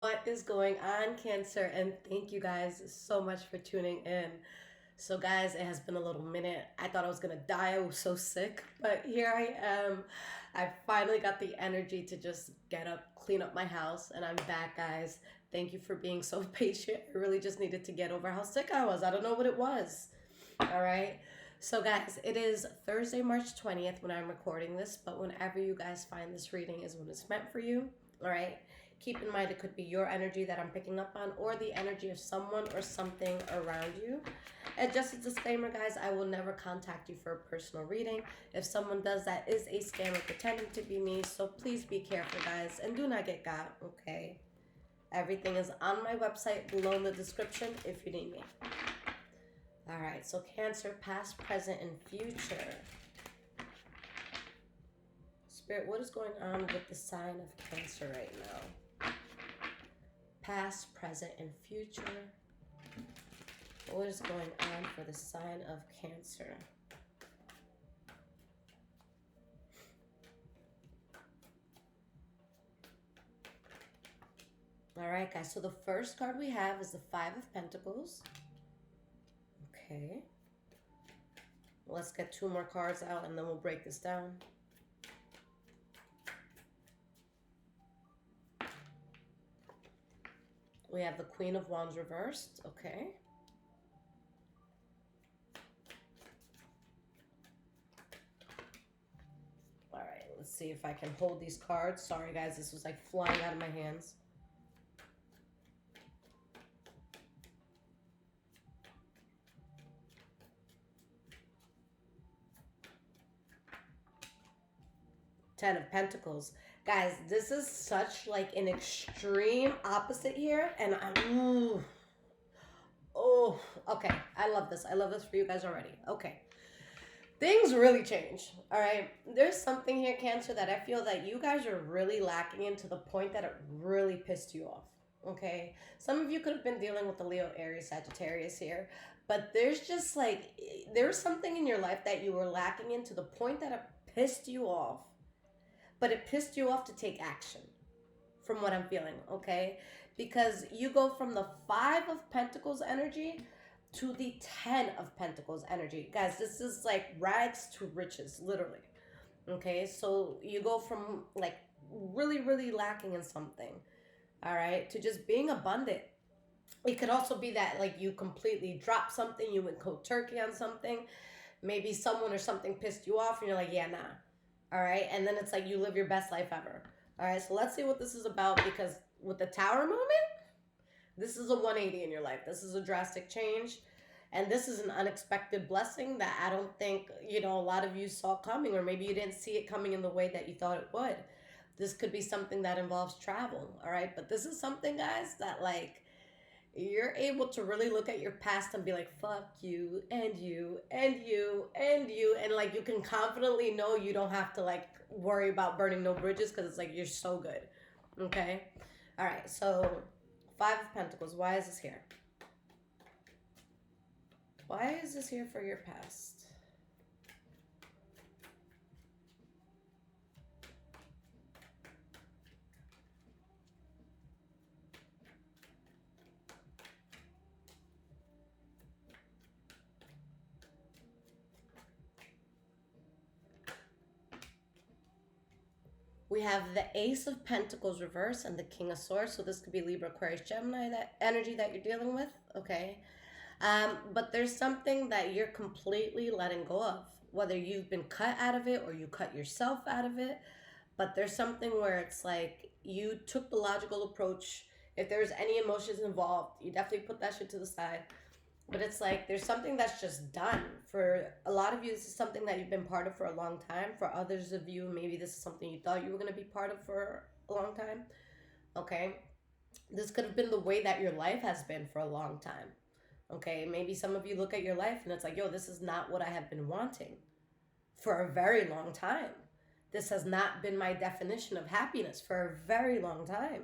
What is going on, Cancer? And thank you guys so much for tuning in. So, guys, it has been a little minute. I thought I was gonna die. I was so sick, but here I am. I finally got the energy to just get up, clean up my house, and I'm back, guys. Thank you for being so patient. I really just needed to get over how sick I was. I don't know what it was. All right. So, guys, it is Thursday, March 20th when I'm recording this, but whenever you guys find this reading is when it's meant for you. All right. Keep in mind it could be your energy that I'm picking up on or the energy of someone or something around you. And just a disclaimer, guys, I will never contact you for a personal reading. If someone does, that is a scammer pretending to be me. So please be careful, guys, and do not get got, okay? Everything is on my website below in the description if you need me. All right, so Cancer, past, present, and future. Spirit, what is going on with the sign of Cancer right now? Past, present, and future. What is going on for the sign of Cancer? All right, guys, so the first card we have is the Five of Pentacles. Okay. Let's get two more cards out and then we'll break this down. We have the Queen of Wands reversed. Okay. All right, let's see if I can hold these cards. Sorry, guys, this was like flying out of my hands. Ten of Pentacles. Guys, this is such like an extreme opposite here. And I'm... Oh, okay. I love this. I love this for you guys already. Okay. Things really change. All right. There's something here, Cancer, that I feel that you guys are really lacking in to the point that it really pissed you off. Okay. Some of you could have been dealing with the Leo, Aries, Sagittarius here. But there's just like, there's something in your life that you were lacking in to the point that it pissed you off. But it pissed you off to take action, from what I'm feeling, okay? Because you go from the Five of Pentacles energy to the Ten of Pentacles energy. Guys, this is like rags to riches, literally. Okay, so you go from like really, really lacking in something, all right, to just being abundant. It could also be that like you completely dropped something, you went cold turkey on something. Maybe someone or something pissed you off and you're like, yeah, nah. All right, and then it's like you live your best life ever. All right, so let's see what this is about, because with the Tower moment, this is a 180 in your life. This is a drastic change. And this is an unexpected blessing that I don't think, a lot of you saw coming, or maybe you didn't see it coming in the way that you thought it would. This could be something that involves travel, all right? But this is something, guys, that like you're able to really look at your past and be like, fuck you and you and you and you. And like you can confidently know you don't have to like worry about burning no bridges, because it's like you're so good. Okay? All right, so Five of Pentacles. Why is this here? Why is this here for your past? We have the Ace of Pentacles reverse and the King of Swords. So this could be Libra, Aquarius, Gemini, that energy that you're dealing with. Okay. But there's something that you're completely letting go of, whether you've been cut out of it or you cut yourself out of it. But there's something where it's like you took the logical approach. If there's any emotions involved, you definitely put that shit to the side. But it's like there's something that's just done. For a lot of you, this is something that you've been part of for a long time. For others of you, maybe this is something you thought you were going to be part of for a long time. Okay? This could have been the way that your life has been for a long time. Okay? Maybe some of you look at your life and it's like, yo, this is not what I have been wanting for a very long time. This has not been my definition of happiness for a very long time.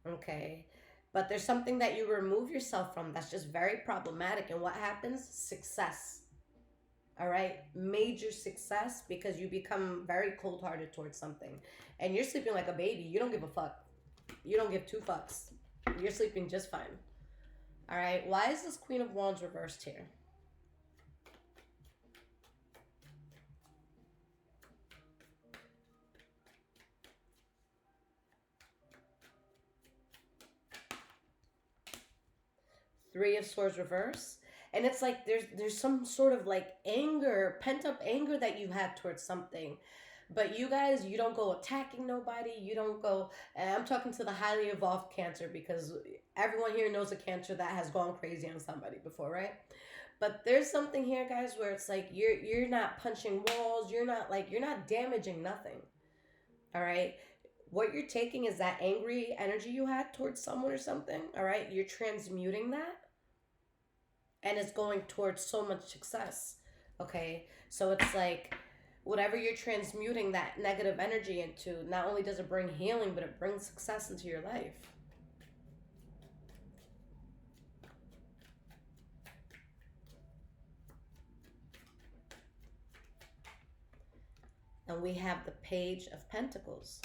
Okay? But there's something that you remove yourself from that's just very problematic. And what happens? Success. All right? Major success, because you become very cold-hearted towards something. And you're sleeping like a baby. You don't give a fuck. You don't give two fucks. You're sleeping just fine. All right. Why is this Queen of Wands reversed here? Three of Swords reverse. And it's like there's some sort of like anger, pent up anger that you had towards something. But you guys, you don't go attacking nobody. You don't go. And I'm talking to the highly evolved Cancer because everyone here knows a Cancer that has gone crazy on somebody before, right? But there's something here, guys, where it's like you're not punching walls. You're not damaging nothing. All right. What you're taking is that angry energy you had towards someone or something. All right. You're transmuting that and it's going towards so much success. Okay. So it's like whatever you're transmuting that negative energy into, not only does it bring healing, but it brings success into your life. And we have the Page of Pentacles.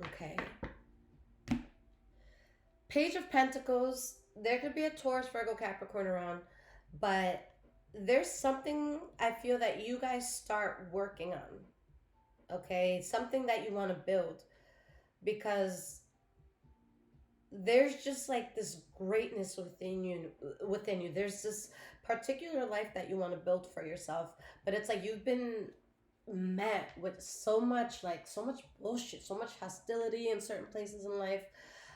Okay. Page of Pentacles, there could be a Taurus, Virgo, Capricorn around, but there's something I feel that you guys start working on. Okay? Something that you want to build because there's just like this greatness within you. There's this particular life that you want to build for yourself, but it's like you've been met with so much bullshit, so much hostility in certain places in life,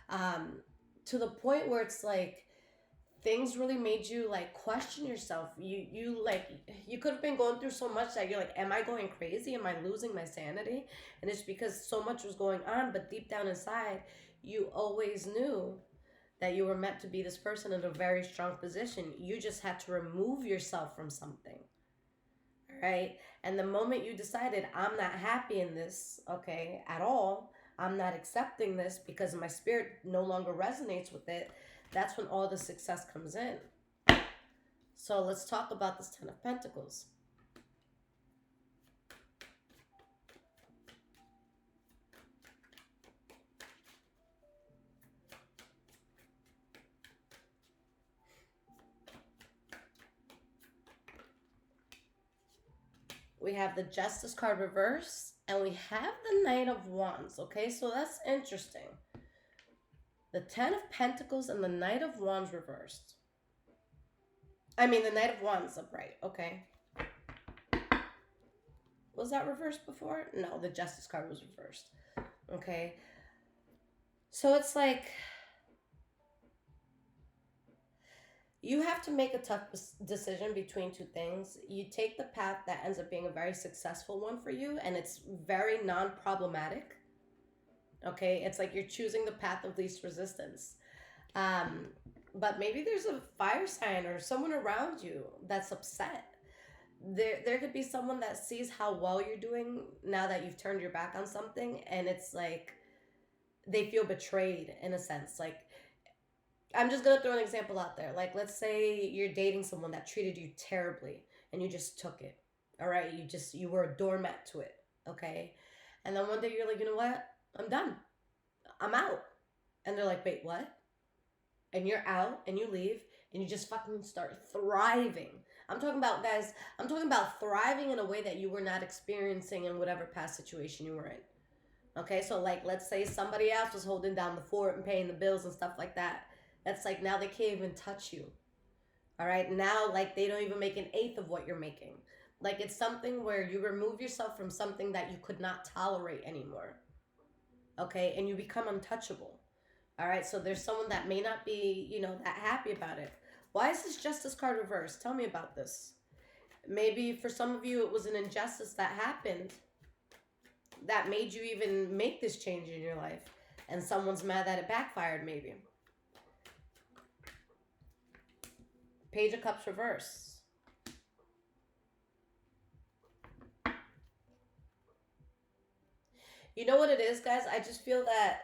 um to the point where it's like things really made you like question yourself. You could have been going through so much that you're like, am I going crazy, am I losing my sanity? And it's because so much was going on, but deep down inside you always knew that you were meant to be this person in a very strong position. You just had to remove yourself from something. Right? And the moment you decided, I'm not happy in this, okay, at all, I'm not accepting this because my spirit no longer resonates with it, that's when all the success comes in. So let's talk about this Ten of Pentacles. We have the Justice card reverse, and we have the Knight of Wands. Okay, so that's interesting. The Ten of Pentacles and the Knight of Wands reversed. I mean, the Knight of Wands upright. Okay. Was that reversed before? No, the Justice card was reversed. Okay. So it's like you have to make a tough decision between two things. You take the path that ends up being a very successful one for you, and it's very non problematic. Okay, it's like you're choosing the path of least resistance. Um, but maybe there's a fire sign or someone around you that's upset. There could be someone that sees how well you're doing now that you've turned your back on something, and it's like they feel betrayed in a sense. Like, I'm just gonna throw an example out there. Like, let's say you're dating someone that treated you terribly, and you just took it. All right, you were a doormat to it. Okay, and then one day you're like, you know what? I'm done. I'm out. And they're like, wait, what? And you're out and you leave and you just fucking start thriving. I'm talking about, guys, I'm talking about thriving in a way that you were not experiencing in whatever past situation you were in. Okay, so like, let's say somebody else was holding down the fort and paying the bills and stuff like that. That's like now they can't even touch you. All right, now like they don't even make an eighth of what you're making. Like it's something where you remove yourself from something that you could not tolerate anymore. Okay, and you become untouchable. All right, so there's someone that may not be, that happy about it. Why is this Justice card reversed? Tell me about this. Maybe for some of you it was an injustice that happened that made you even make this change in your life, and someone's mad that it backfired maybe. Page of Cups reverse. You know what it is, guys? I just feel that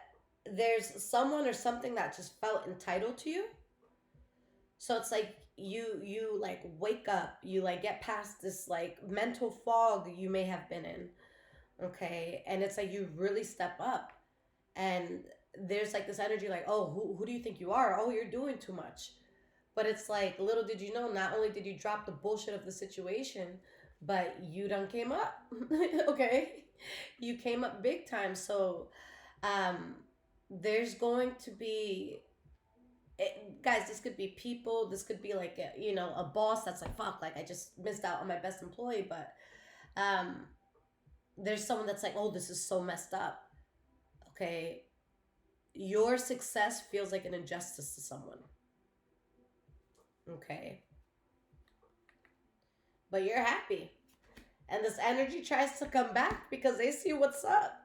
there's someone or something that just felt entitled to you. So it's like you like wake up, you like get past this like mental fog you may have been in. Okay? And it's like you really step up. And there's like this energy like, oh, who do you think you are? Oh, you're doing too much. But it's like, little did you know, not only did you drop the bullshit of the situation, but you done came up. Okay? You came up big time. So um, there's going to be, guys, this could be people, this could be like, a boss that's like, fuck, like I just missed out on my best employee. But um, there's someone that's like, oh, this is so messed up. Okay? Your success feels like an injustice to someone. Okay? But you're happy. And this energy tries to come back because they see what's up.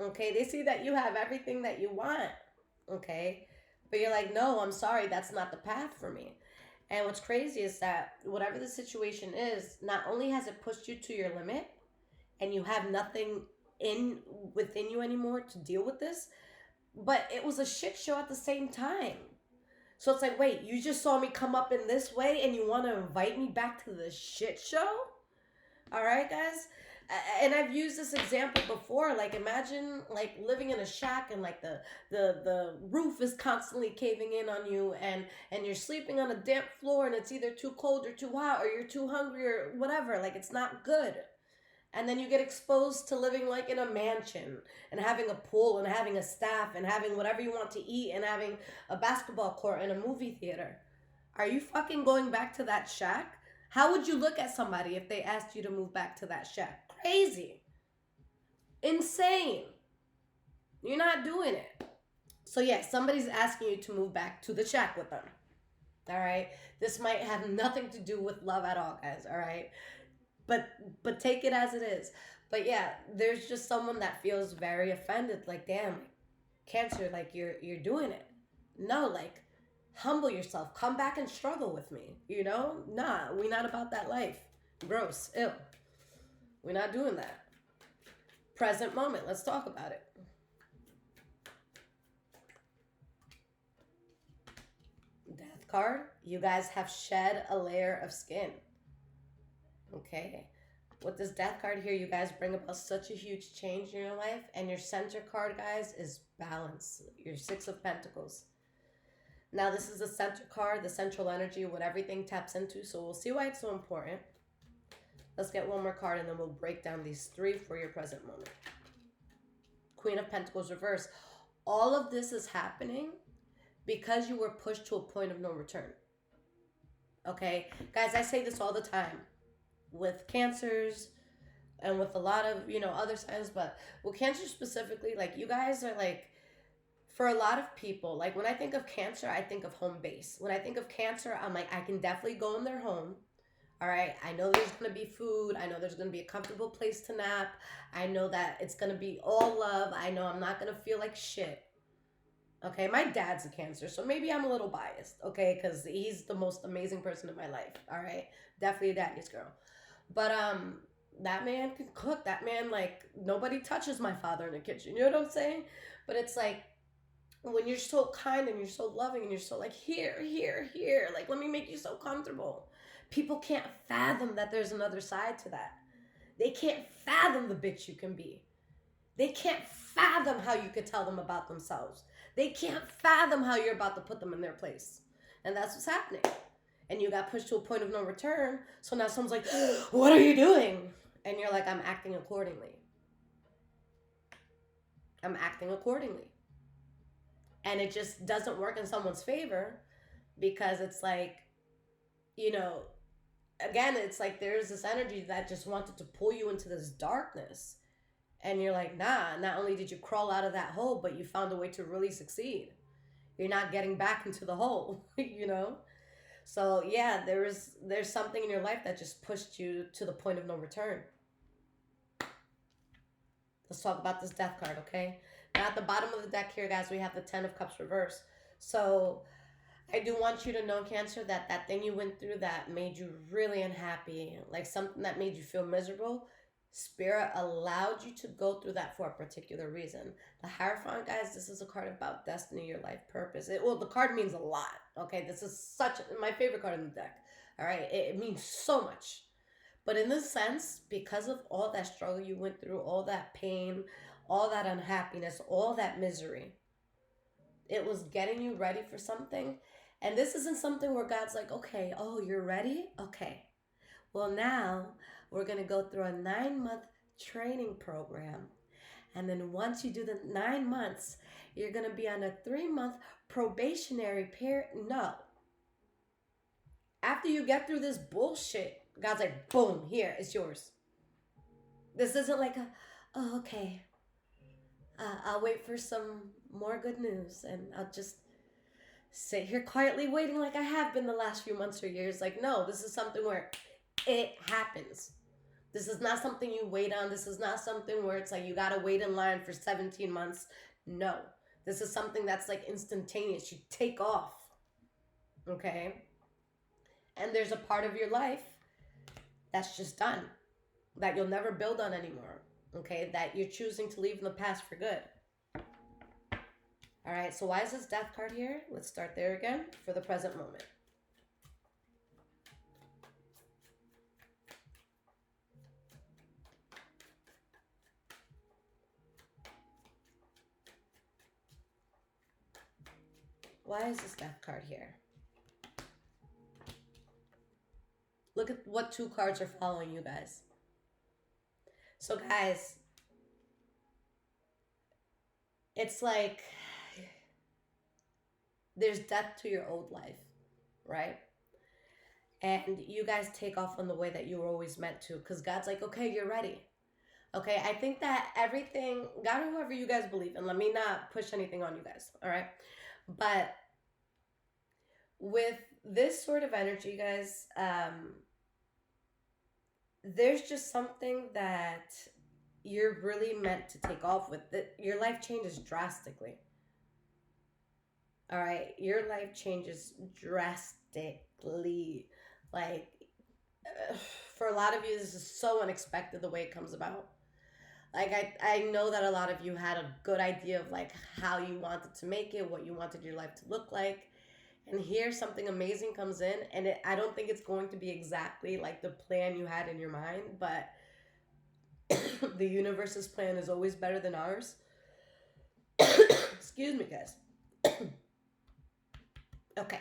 Okay? They see that you have everything that you want. Okay? But you're like, no, I'm sorry, that's not the path for me. And what's crazy is that whatever the situation is, not only has it pushed you to your limit and you have nothing in within you anymore to deal with this, but it was a shit show at the same time. So it's like, wait, you just saw me come up in this way and you want to invite me back to the shit show? All right, guys? And I've used this example before. Like, imagine like living in a shack and like the roof is constantly caving in on you, and you're sleeping on a damp floor and it's either too cold or too hot or you're too hungry or whatever. Like, it's not good. And then you get exposed to living like in a mansion and having a pool and having a staff and having whatever you want to eat and having a basketball court and a movie theater. Are you fucking going back to that shack? How would you look at somebody if they asked you to move back to that shack? Crazy. Insane. You're not doing it. So yeah, somebody's asking you to move back to the shack with them. All right? This might have nothing to do with love at all, guys, all right? But take it as it is. But yeah, there's just someone that feels very offended, like, damn, Cancer, like you're doing it. No, like, humble yourself. Come back and struggle with me. Nah, we not about that life. Gross. Ew. We're not doing that. Present moment. Let's talk about it. Death card. You guys have shed a layer of skin. Okay. With this death card here, you guys bring about such a huge change in your life. And your center card, guys, is balance. Your Six of Pentacles. Now, this is the center card, the central energy, what everything taps into. So we'll see why it's so important. Let's get one more card and then we'll break down these three for your present moment. Queen of Pentacles reverse. All of this is happening because you were pushed to a point of no return. Okay? Guys, I say this all the time with Cancers and with a lot of, other signs, but with Cancer specifically, like, you guys are like, for a lot of people, like, when I think of Cancer, I think of home base. When I think of Cancer, I'm like, I can definitely go in their home. All right. I know there's going to be food. I know there's going to be a comfortable place to nap. I know that it's going to be all love. I know I'm not going to feel like shit. Okay. My dad's a Cancer, so maybe I'm a little biased. Okay. Because he's the most amazing person in my life. All right. Definitely a daddy's girl. But, that man can cook. That man, like, nobody touches my father in the kitchen. You know what I'm saying? But it's like, when you're so kind and you're so loving and you're so like, here, like, let me make you so comfortable. People can't fathom that there's another side to that. They can't fathom the bitch you can be. They can't fathom how you could tell them about themselves. They can't fathom how you're about to put them in their place. And that's what's happening. And you got pushed to a point of no return. So now someone's like, what are you doing? And you're like, I'm acting accordingly. I'm acting accordingly. And it just doesn't work in someone's favor because it's like, again, it's like there's this energy that just wanted to pull you into this darkness. And you're like, nah, not only did you crawl out of that hole, but you found a way to really succeed. You're not getting back into the hole, So yeah, there's something in your life that just pushed you to the point of no return. Let's talk about this death card, okay? Now at the bottom of the deck here, guys, we have the Ten of Cups reverse. So I do want you to know, Cancer, that thing you went through that made you really unhappy, like something that made you feel miserable, Spirit allowed you to go through that for a particular reason. The Hierophant, guys, this is a card about destiny, your life purpose. The card means a lot, okay? This is my favorite card in the deck, all right? It means so much. But in this sense, because of all that struggle you went through, all that pain, all that unhappiness, all that misery, It was getting you ready for something. And this isn't something where God's like, okay, oh, you're ready? Okay. Well, now we're going to go through a 9 month training program. And then once you do the 9 months, you're going to be on a 3 month probationary period. No. After you get through this bullshit, God's like, boom, here, it's yours. This isn't like oh, okay. I'll wait for some more good news and I'll just sit here quietly waiting like I have been the last few months or years. Like, no, this is something where it happens. This is not something you wait on. This is not something where it's like you gotta wait in line for 17 months. No. This is something that's like instantaneous. You take off. Okay? And there's a part of your life that's just done, that you'll never build on anymore. Okay? That you're choosing to leave in the past for good. All right, so why is this death card here? Let's start there again for the present moment. Why is this death card here? Look at what 2 cards are following you guys. So guys, it's like there's death to your old life, right? And you guys take off on the way that you were always meant to, because God's like, okay, you're ready. Okay, I think that everything, God or whoever you guys believe in, let me not push anything on you guys, all right? But with this sort of energy, guys, there's just something that you're really meant to take off with. Your life changes drastically. All right, your life changes drastically. Like, for a lot of you, this is so unexpected the way it comes about. Like, I know that a lot of you had a good idea of like how you wanted to make it, what you wanted your life to look like. And here something amazing comes in, and I don't think it's going to be exactly like the plan you had in your mind, but the universe's plan is always better than ours. Excuse me, guys. Okay.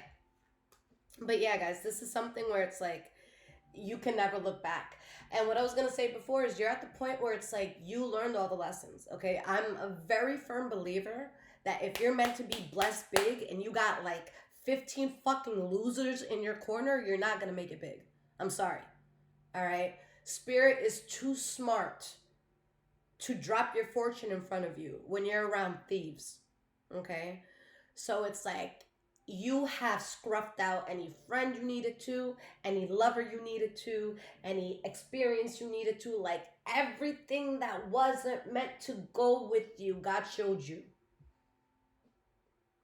But yeah, guys, this is something where it's like you can never look back. And what I was going to say before is you're at the point where it's like you learned all the lessons, okay? I'm a very firm believer that if you're meant to be blessed big and you got like 15 fucking losers in your corner, you're not going to make it big. I'm sorry. All right? Spirit is too smart to drop your fortune in front of you when you're around thieves, okay? So it's like you have scruffed out any friend you needed to, any lover you needed to, any experience you needed to, like everything that wasn't meant to go with you, God showed you.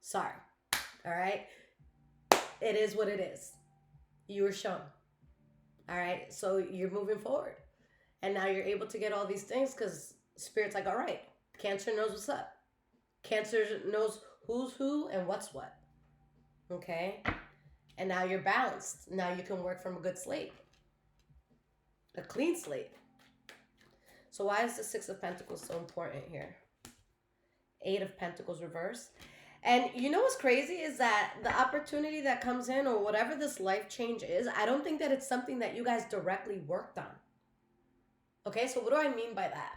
Sorry. All right? It is what it is. You were shown. All right? So you're moving forward. And now you're able to get all these things because Spirit's like, all right, Cancer knows what's up. Cancer knows who's who and what's what. Okay? And now you're balanced. Now you can work from a good slate. A clean slate. So why is the 6 of Pentacles so important here? 8 of Pentacles reversed. And you know what's crazy is that the opportunity that comes in or whatever this life change is, I don't think that it's something that you guys directly worked on. Okay, so what do I mean by that?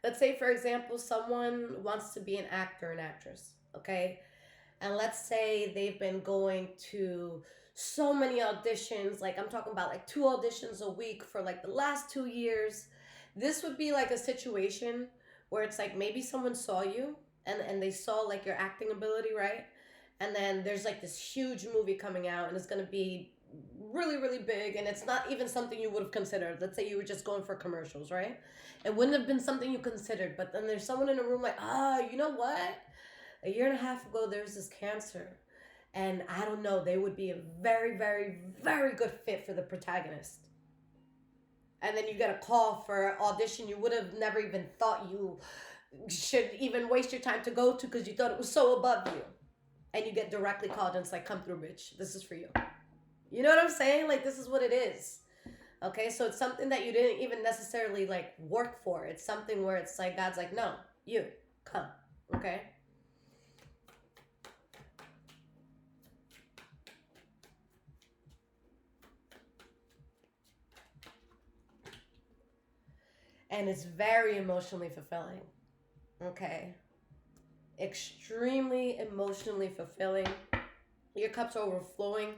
Let's say, for example, someone wants to be an actor, an actress, okay? And let's say they've been going to so many auditions, like I'm talking about like 2 auditions a week for like the last 2 years. This would be like a situation where it's like maybe someone saw you and they saw like your acting ability, right? And then there's like this huge movie coming out and it's going to be really, really big, and it's not even something you would have considered. Let's say you were just going for commercials, right? It wouldn't have been something you considered, but then there's someone in a room like, you know what? A year and a half ago, there was this cancer, and I don't know, they would be a very, very, very good fit for the protagonist. And then you get a call for an audition you would have never even thought you should even waste your time to go to because you thought it was so above you. And you get directly called and it's like, come through, bitch. This is for you. You know what I'm saying? Like, this is what it is. Okay, so it's something that you didn't even necessarily, work for. It's something where it's like, God's like, no, you, come. Okay? and it's very emotionally fulfilling. Okay, extremely emotionally fulfilling. Your cups are overflowing,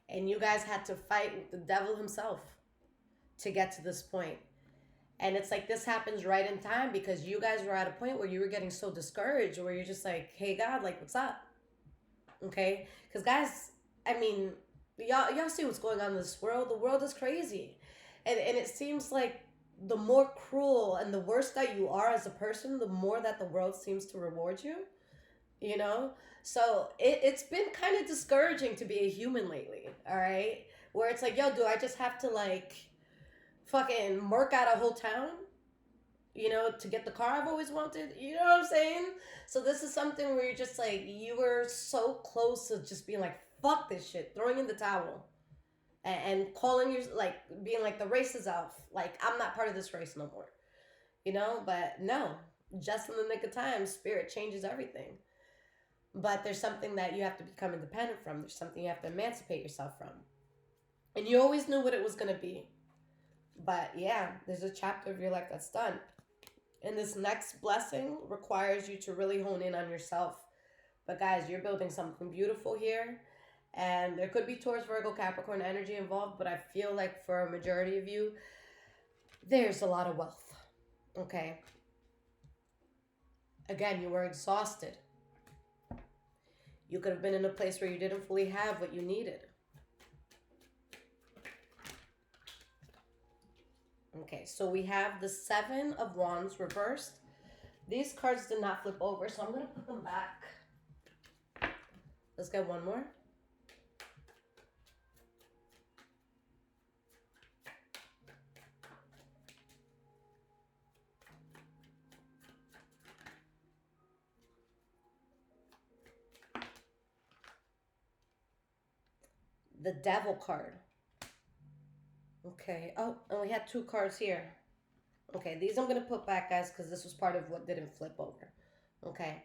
and you guys had to fight with the devil himself to get to this point. And it's like this happens right in time because you guys were at a point where you were getting so discouraged, where you're just like, "Hey God, like, what's up?" Okay, because guys, I mean, y'all see what's going on in this world. The world is crazy, and it seems like the more cruel and the worse that you are as a person, the more that the world seems to reward you. You know, so it's been kind of discouraging to be a human lately. All right, where it's like, yo, do I just have to like fucking murk out a whole town? To get the car I've always wanted. You know what I'm saying? So this is something where you're just like, you were so close to just being like, fuck this shit, throwing in the towel, and calling you like being like the race is off. Like I'm not part of this race no more. But no, just in the nick of time, spirit changes everything. But there's something that you have to become independent from. There's something you have to emancipate yourself from. And you always knew what it was gonna be. But yeah, there's a chapter of your life that's done. And this next blessing requires you to really hone in on yourself. But guys, you're building something beautiful here. And there could be Taurus, Virgo, Capricorn energy involved, but I feel like for a majority of you, there's a lot of wealth. Okay. Again, you were exhausted. You could have been in a place where you didn't fully have what you needed. Okay, so we have the Seven of Wands reversed. These cards did not flip over, so I'm going to put them back. Let's get one more. The Devil card. Okay. Oh, and we had two cards here. Okay, these I'm going to put back, guys, because this was part of what didn't flip over. Okay.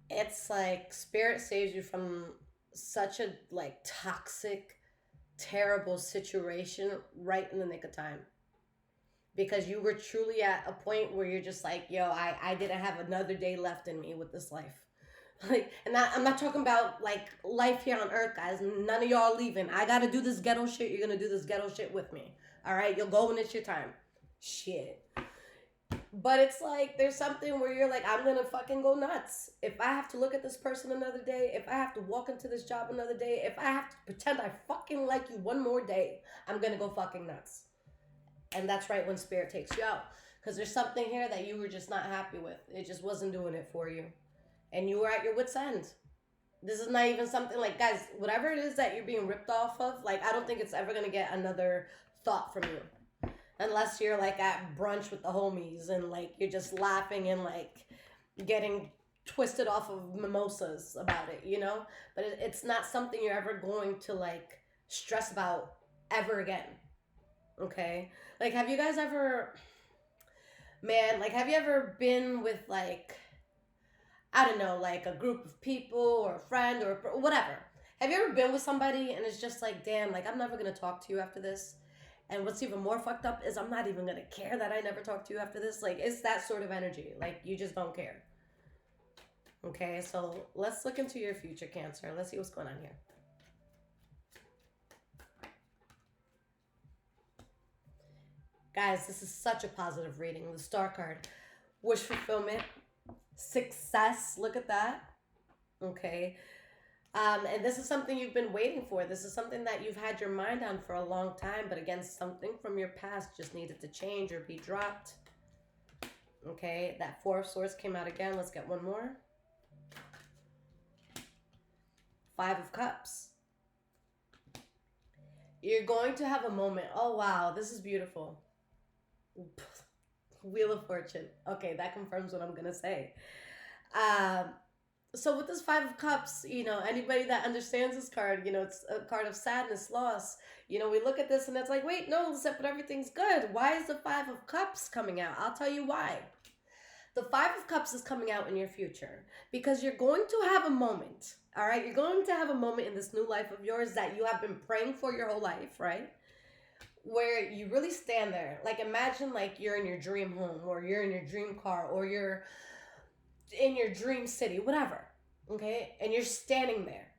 It's like spirit saves you from such a like toxic, terrible situation right in the nick of time. Because you were truly at a point where you're just like, yo, I didn't have another day left in me with this life. Like, and I'm not talking about like life here on earth, guys. None of y'all leaving. I gotta do this ghetto shit. You're gonna do this ghetto shit with me. All right, you'll go when it's your time. Shit. But it's like there's something where you're like, I'm gonna fucking go nuts. If I have to look at this person another day, if I have to walk into this job another day, if I have to pretend I fucking like you one more day, I'm gonna go fucking nuts. And that's right when spirit takes you out. Because there's something here that you were just not happy with. It just wasn't doing it for you. And you were at your wit's end. This is not even something like, guys, whatever it is that you're being ripped off of, like, I don't think it's ever going to get another thought from you. Unless you're, like, at brunch with the homies and, like, you're just laughing and, like, getting twisted off of mimosas about it, But it's not something you're ever going to, like, stress about ever again. Okay? Like, have you guys ever... Man, like, have you ever been with, like... I don't know, like a group of people or a friend or whatever. Have you ever been with somebody and it's just like, damn, like I'm never going to talk to you after this? And what's even more fucked up is I'm not even going to care that I never talk to you after this. Like, it's that sort of energy. Like, you just don't care. Okay, so let's look into your future, Cancer. Let's see what's going on here. Guys, this is such a positive reading. The Star card. Wish fulfillment. Success. Look at that. Okay. And this is something you've been waiting for. This is something that you've had your mind on for a long time. But again, something from your past just needed to change or be dropped. Okay. That Four of Swords came out again. Let's get one more. Five of Cups. You're going to have a moment. Oh, wow. This is beautiful. Wheel of Fortune. Okay, that confirms what I'm going to say. So with this Five of Cups, anybody that understands this card, it's a card of sadness, loss. We look at this and it's like, wait, no, but everything's good. Why is the Five of Cups coming out? I'll tell you why. The Five of Cups is coming out in your future because you're going to have a moment, all right? You're going to have a moment in this new life of yours that you have been praying for your whole life, right? where you really stand there. Like imagine like you're in your dream home or you're in your dream car or you're in your dream city, whatever. Okay? And you're standing there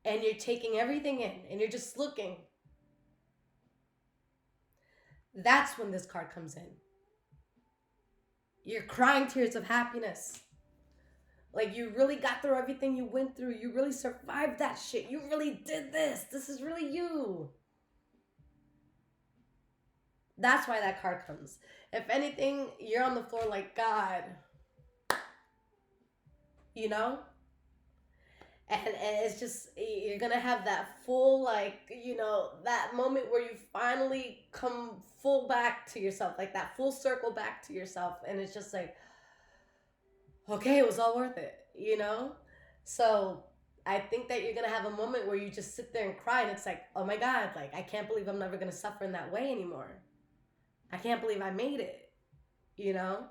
and you're taking everything in and you're just looking. That's when this card comes in. You're crying tears of happiness. Like you really got through everything you went through. You really survived that shit. You really did this. This is really you. That's why that card comes. If anything, you're on the floor like, God, you know? And it's just, you're gonna have that full, like, that moment where you finally come full back to yourself, like that full circle back to yourself. And it's just like, okay, it was all worth it, you know? So I think that you're gonna have a moment where you just sit there and cry, and it's like, oh my God, like, I can't believe I'm never gonna suffer in that way anymore. I can't believe I made it, you know?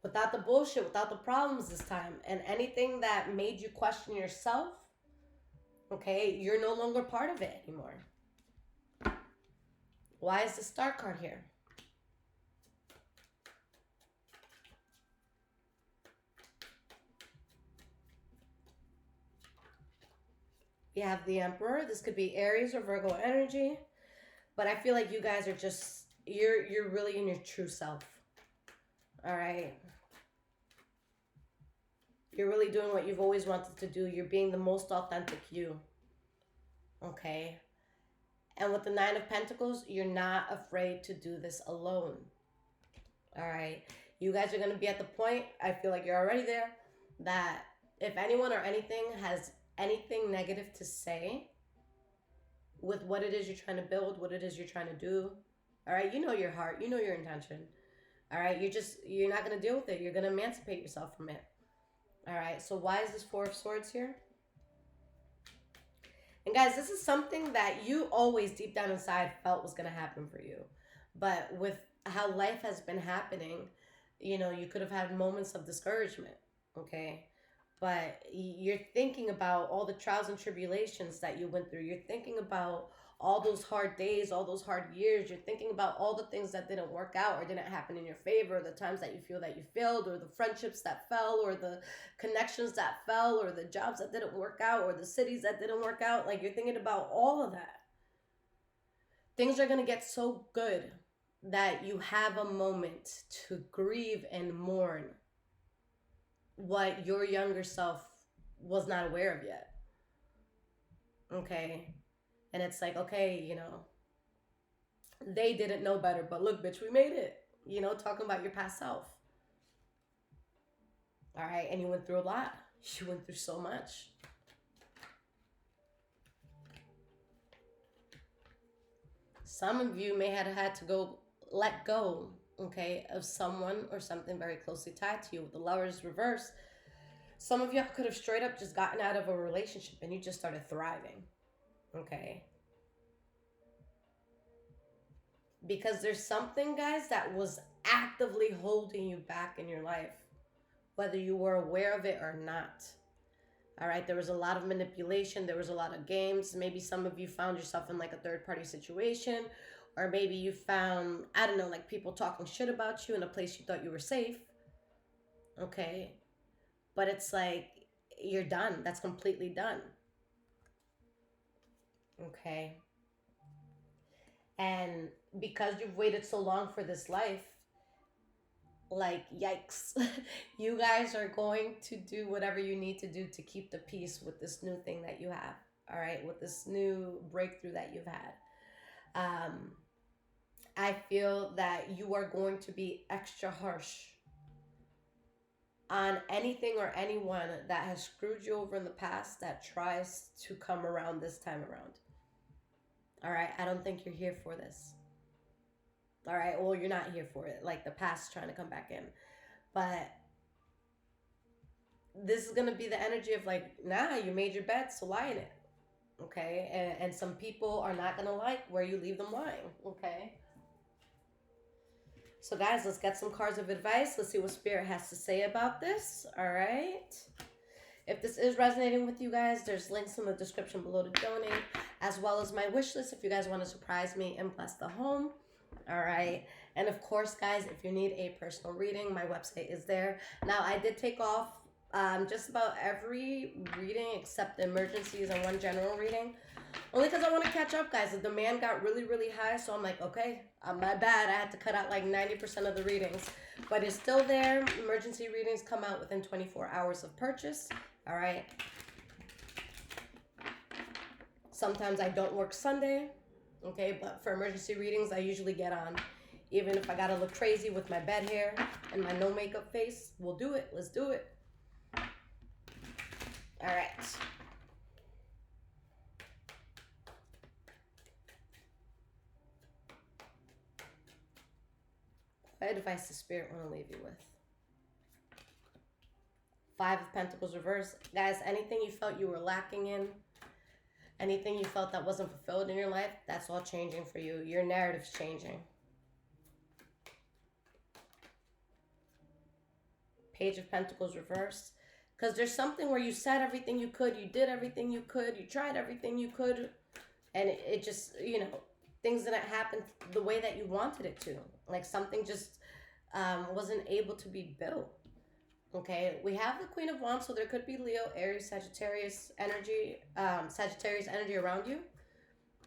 Without the bullshit, without the problems this time. And anything that made you question yourself, okay, you're no longer part of it anymore. Why is the Star card here? You have the Emperor. This could be Aries or Virgo energy. But I feel like you guys are just, you're really in your true self. All right. You're really doing what you've always wanted to do. You're being the most authentic you. Okay. And with the Nine of Pentacles, you're not afraid to do this alone. All right. You guys are going to be at the point, I feel like you're already there, that if anyone or anything has anything negative to say with what it is you're trying to build, what it is you're trying to do, all right, you know your heart, you know your intention. All right. You're not going to deal with it. You're going to emancipate yourself from it. All right. So why is this Four of Swords here? And guys, this is something that you always deep down inside felt was going to happen for you. But with how life has been happening, you could have had moments of discouragement, okay? But you're thinking about all the trials and tribulations that you went through. You're thinking about all those hard days, all those hard years. You're thinking about all the things that didn't work out or didn't happen in your favor, the times that you feel that you failed, or the friendships that fell, or the connections that fell, or the jobs that didn't work out, or the cities that didn't work out. Like, you're thinking about all of that. Things are going to get so good that you have a moment to grieve and mourn what your younger self was not aware of yet. Okay? And it's like, okay, they didn't know better, but look, bitch, we made it. Talking about your past self. All right? And you went through a lot. You went through so much. Some of you may have had to let go, okay, of someone or something very closely tied to you. With the Lovers reverse, some of y'all could have straight up just gotten out of a relationship and you just started thriving, okay? Because there's something, guys, that was actively holding you back in your life, whether you were aware of it or not. All right, there was a lot of manipulation. There was a lot of games. Maybe some of you found yourself in like a third-party situation, or maybe you found, I don't know, like people talking shit about you in a place you thought you were safe. Okay, but it's like, you're done. That's completely done. Okay. And because you've waited so long for this life, like, yikes, you guys are going to do whatever you need to do to keep the peace with this new thing that you have. All right, with this new breakthrough that you've had. I feel that you are going to be extra harsh on anything or anyone that has screwed you over in the past that tries to come around this time around. All right, I don't think you're here for this. All right, well, you're not here for it. Like the past trying to come back in. But this is going to be the energy of like, nah, you made your bed, so lie in it. Okay? And some people are not going to like where you leave them lying. Okay? So guys, let's get some cards of advice. Let's see what Spirit has to say about this. All right? If this is resonating with you guys, there's links in the description below to donate, as well as my wish list if you guys want to surprise me and bless the home. All right. And of course, guys, if you need a personal reading, my website is there. Now, I did take off just about every reading except the emergencies and one general reading. Only because I want to catch up, guys. The demand got really, really high. So I'm like, okay, my bad. I had to cut out like 90% of the readings. But it's still there. Emergency readings come out within 24 hours of purchase. All right. Sometimes I don't work Sunday. Okay, but for emergency readings, I usually get on. Even if I gotta look crazy with my bed hair and my no makeup face, we'll do it. Let's do it. All right. What advice does Spirit want to leave you with? Five of Pentacles reverse. Guys, anything you felt you were lacking in, anything you felt that wasn't fulfilled in your life, that's all changing for you. Your narrative's changing. Page of Pentacles reversed. Because there's something where you said everything you could, you did everything you could, you tried everything you could, and it just, you know, things didn't happen the way that you wanted it to. Like something just wasn't able to be built. Okay, we have the Queen of Wands, so there could be Leo, Aries, Sagittarius energy around you.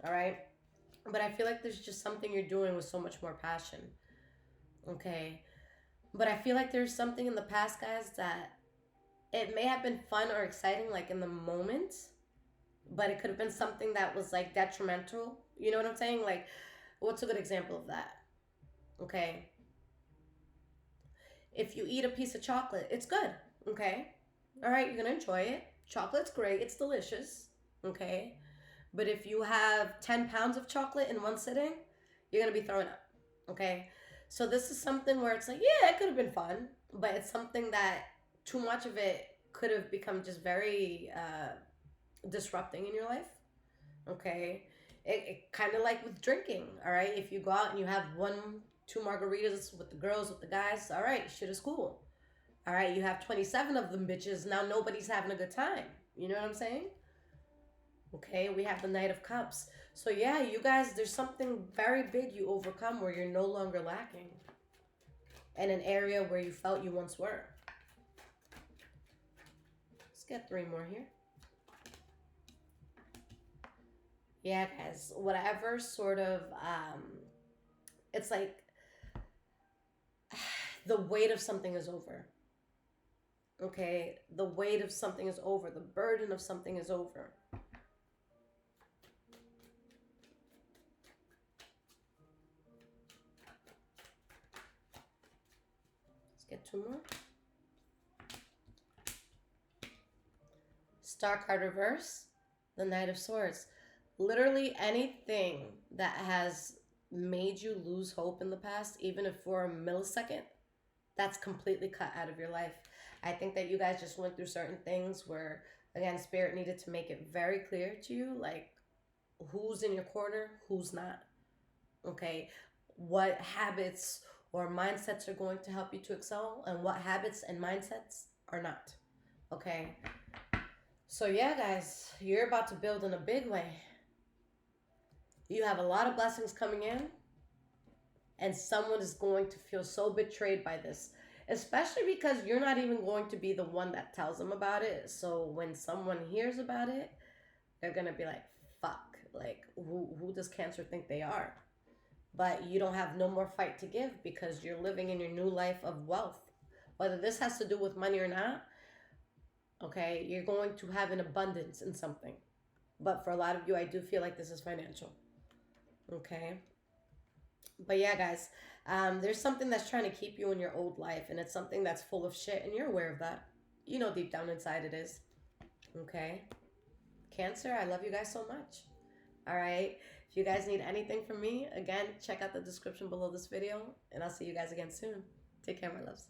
All right, but I feel like there's just something you're doing with so much more passion. Okay, but I feel like there's something in the past, guys, that it may have been fun or exciting, like in the moment, but it could have been something that was like detrimental. You know what I'm saying? Like, what's a good example of that? Okay. If you eat a piece of chocolate, it's good. Okay. All right. You're going to enjoy it. Chocolate's great. It's delicious. Okay. But if you have 10 pounds of chocolate in one sitting, you're going to be throwing up. Okay. So this is something where it's like, yeah, it could have been fun, but it's something that too much of it could have become just very disrupting in your life. Okay. It kind of like with drinking. All right. If you go out and you have 1-2 margaritas with the girls, with the guys, all right, shit is cool. All right. You have 27 of them bitches. Now nobody's having a good time. You know what I'm saying? Okay. We have the Knight of Cups. So yeah, you guys, there's something very big you overcome where you're no longer lacking in an area where you felt you once were. Let's get 3 more here. Yeah, guys, whatever sort of, it's like the weight of something is over. Okay, the weight of something is over. The burden of something is over. Let's get 2 more. Star card reverse, the Knight of Swords. Literally anything that has made you lose hope in the past, even if for a millisecond, that's completely cut out of your life. I think that you guys just went through certain things where, again, Spirit needed to make it very clear to you, like, who's in your corner, who's not. Okay? What habits or mindsets are going to help you to excel, and what habits and mindsets are not. Okay? So yeah, guys, you're about to build in a big way. You have a lot of blessings coming in, and someone is going to feel so betrayed by this, especially because you're not even going to be the one that tells them about it. So when someone hears about it, they're going to be like, fuck, like, who does Cancer think they are? But you don't have no more fight to give because you're living in your new life of wealth. Whether this has to do with money or not, okay, you're going to have an abundance in something. But for a lot of you, I do feel like this is financial. Okay. But yeah, guys, there's something that's trying to keep you in your old life, and it's something that's full of shit, and you're aware of that. You know deep down inside it is. Okay. Cancer, I love you guys so much. All right. If you guys need anything from me, again, check out the description below this video, and I'll see you guys again soon. Take care, my loves.